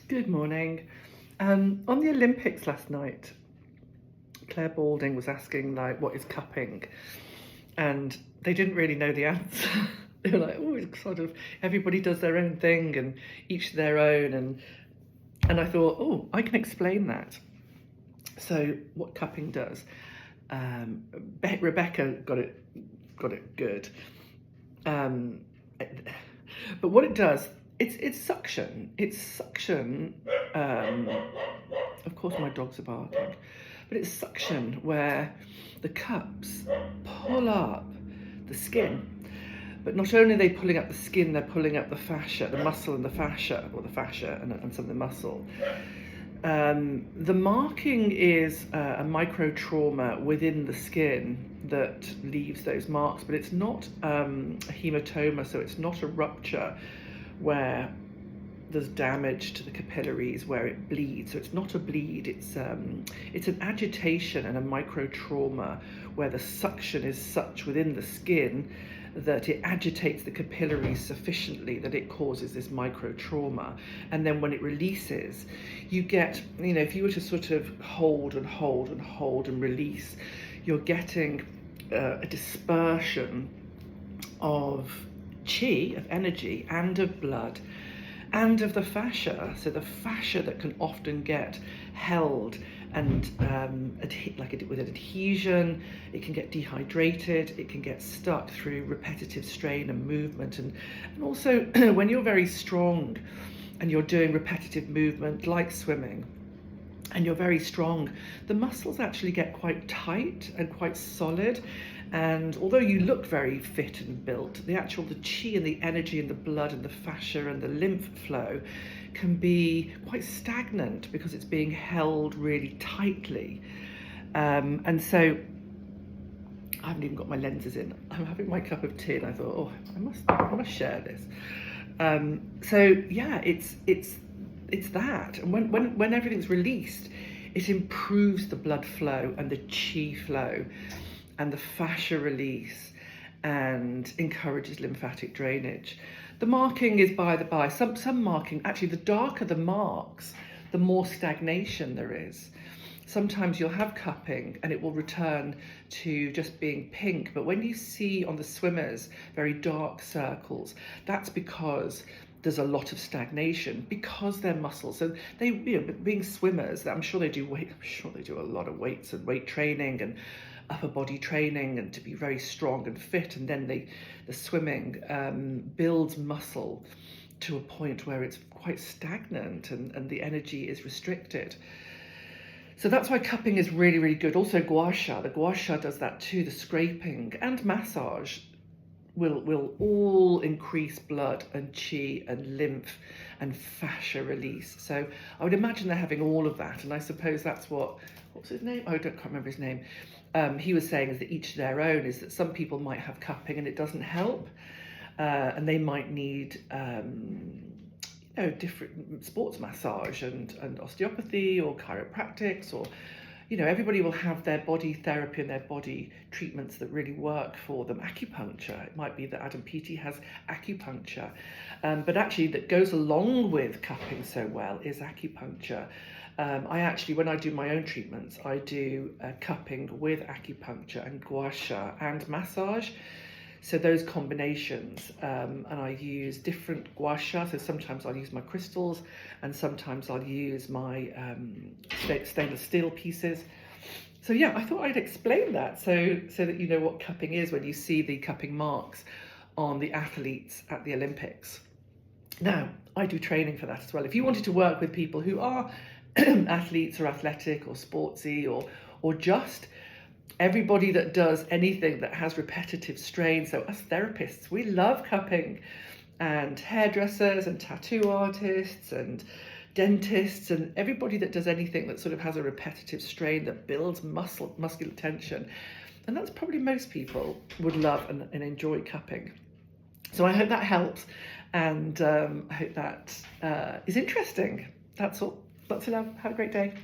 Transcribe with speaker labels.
Speaker 1: Good morning. On the Olympics last night, Claire Balding was asking, like, what is cupping? And they didn't really know the answer. They were like, oh, it's sort of everybody does their own thing and each their own. And I thought, oh, I can explain that. So what cupping does, Rebecca got it good. But what it does, it's suction. It's suction. Of course, my dogs are barking, but it's suction where the cups pull up the skin. But not only are they pulling up the skin, they're pulling up the fascia, the muscle and the fascia, or the fascia and some of the muscle. The marking is a micro trauma within the skin that leaves those marks, but it's not a hematoma, so it's not a rupture where there's damage to the capillaries where it bleeds. So it's not a bleed, it's an agitation and a micro trauma where the suction is such within the skin that it agitates the capillaries sufficiently that it causes this micro trauma. And then when it releases, you get, if you were to sort of hold and hold and hold and release, you're getting a dispersion of chi, of energy, and of blood, and of the fascia. So the fascia that can often get held and with an adhesion, it can get dehydrated, it can get stuck through repetitive strain and movement. And also when you're very strong and you're doing repetitive movement like swimming, and you're very strong, the muscles actually get quite tight and quite solid. And although you look very fit and built, the chi and the energy and the blood and the fascia and the lymph flow can be quite stagnant because it's being held really tightly. And so I haven't even got my lenses in. I'm having my cup of tea and I thought, oh, I must share this. So yeah, it's that. And when everything's released, it improves the blood flow and the chi flow and the fascia release and encourages lymphatic drainage. The marking is by the by. Some marking, actually the darker the marks, the more stagnation there is. Sometimes you'll have cupping and it will return to just being pink, but when you see on the swimmers very dark circles, that's because there's a lot of stagnation because they're muscles. So they, being swimmers, I'm sure they do a lot of weights and weight training and upper body training and to be very strong and fit. And then the swimming builds muscle to a point where it's quite stagnant and the energy is restricted. So that's why cupping is really, really good. Also gua sha, the gua sha does that too. The scraping and massage will all increase blood and chi and lymph and fascia release. So I would imagine they're having all of that. And I suppose that's what's his name? Oh, I can't remember his name. He was saying is that each their own, is that some people might have cupping and it doesn't help. And they might need different sports massage and osteopathy or chiropractics, or everybody will have their body therapy and their body treatments that really work for them. Acupuncture, it might be that Adam Peaty has acupuncture, but actually that goes along with cupping so well is acupuncture. I actually, when I do my own treatments, I do cupping with acupuncture and gua sha and massage. So those combinations, and I use different gua sha. So sometimes I'll use my crystals and sometimes I'll use my stainless steel pieces. So yeah, I thought I'd explain that so that you know what cupping is when you see the cupping marks on the athletes at the Olympics. Now, I do training for that as well. If you wanted to work with people who are athletes or athletic or sportsy or just everybody that does anything that has repetitive strain. So us therapists, we love cupping, and hairdressers and tattoo artists and dentists and everybody that does anything that sort of has a repetitive strain that builds muscular tension. And that's probably most people would love and enjoy cupping. So I hope that helps, and I hope that is interesting. That's all. Lots of love. Have a great day.